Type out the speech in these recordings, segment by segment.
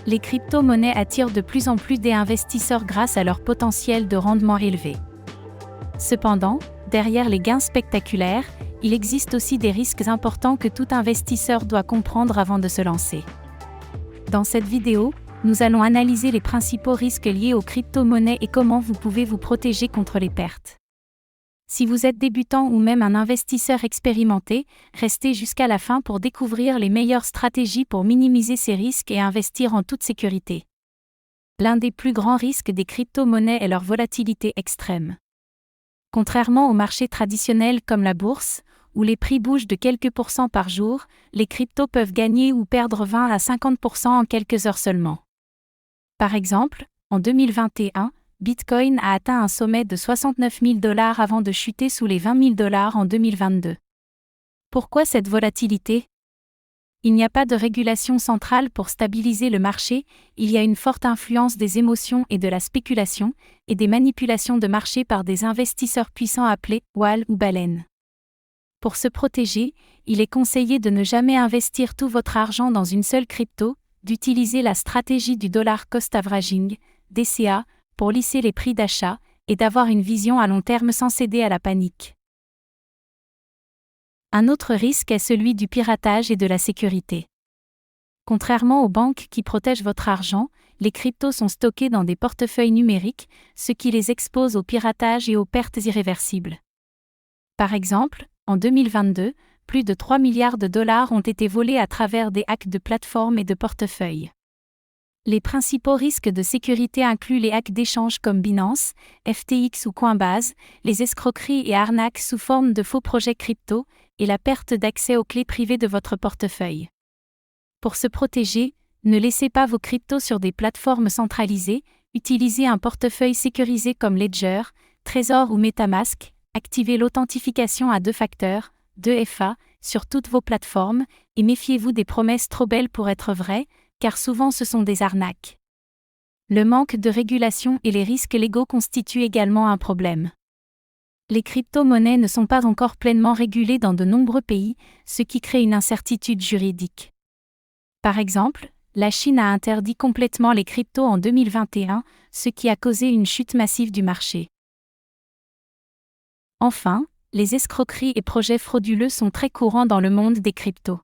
Les crypto-monnaies attirent de plus en plus d'investisseurs grâce à leur potentiel de rendement élevé. Cependant, derrière les gains spectaculaires, il existe aussi des risques importants que tout investisseur doit comprendre avant de se lancer. Dans cette vidéo, nous allons analyser les principaux risques liés aux crypto-monnaies et comment vous pouvez vous protéger contre les pertes. Si vous êtes débutant ou même un investisseur expérimenté, restez jusqu'à la fin pour découvrir les meilleures stratégies pour minimiser ces risques et investir en toute sécurité. L'un des plus grands risques des crypto-monnaies est leur volatilité extrême. Contrairement aux marchés traditionnels comme la bourse, où les prix bougent de quelques pourcents par jour, les cryptos peuvent gagner ou perdre 20 à 50% en quelques heures seulement. Par exemple, en 2021, Bitcoin a atteint un sommet de 69 000 $ avant de chuter sous les 20 000 $ en 2022. Pourquoi cette volatilité ? Il n'y a pas de régulation centrale pour stabiliser le marché, il y a une forte influence des émotions et de la spéculation, et des manipulations de marché par des investisseurs puissants appelés whales ou baleines. Pour se protéger, il est conseillé de ne jamais investir tout votre argent dans une seule crypto, d'utiliser la stratégie du dollar cost averaging, DCA, pour lisser les prix d'achat, et d'avoir une vision à long terme sans céder à la panique. Un autre risque est celui du piratage et de la sécurité. Contrairement aux banques qui protègent votre argent, les cryptos sont stockés dans des portefeuilles numériques, ce qui les expose au piratage et aux pertes irréversibles. Par exemple, en 2022, plus de 3 milliards de dollars ont été volés à travers des hacks de plateformes et de portefeuilles. Les principaux risques de sécurité incluent les hacks d'échanges comme Binance, FTX ou Coinbase, les escroqueries et arnaques sous forme de faux projets crypto, et la perte d'accès aux clés privées de votre portefeuille. Pour se protéger, ne laissez pas vos cryptos sur des plateformes centralisées, utilisez un portefeuille sécurisé comme Ledger, Trezor ou MetaMask, activez l'authentification à 2 facteurs, 2FA, sur toutes vos plateformes, et méfiez-vous des promesses trop belles pour être vraies, car souvent ce sont des arnaques. Le manque de régulation et les risques légaux constituent également un problème. Les crypto-monnaies ne sont pas encore pleinement régulées dans de nombreux pays, ce qui crée une incertitude juridique. Par exemple, la Chine a interdit complètement les cryptos en 2021, ce qui a causé une chute massive du marché. Enfin, les escroqueries et projets frauduleux sont très courants dans le monde des cryptos.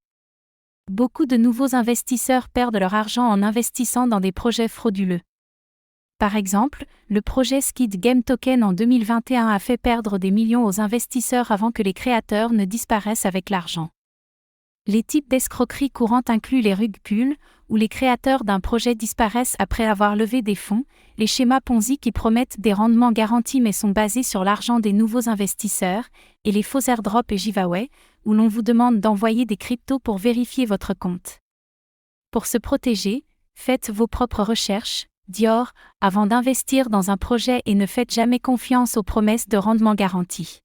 Beaucoup de nouveaux investisseurs perdent leur argent en investissant dans des projets frauduleux. Par exemple, le projet Skid Game Token en 2021 a fait perdre des millions aux investisseurs avant que les créateurs ne disparaissent avec l'argent. Les types d'escroqueries courantes incluent les rug pulls, où les créateurs d'un projet disparaissent après avoir levé des fonds, les schémas Ponzi qui promettent des rendements garantis mais sont basés sur l'argent des nouveaux investisseurs, et les faux airdrops et giveaways, où l'on vous demande d'envoyer des cryptos pour vérifier votre compte. Pour se protéger, faites vos propres recherches, Dior, avant d'investir dans un projet et ne faites jamais confiance aux promesses de rendement garanti.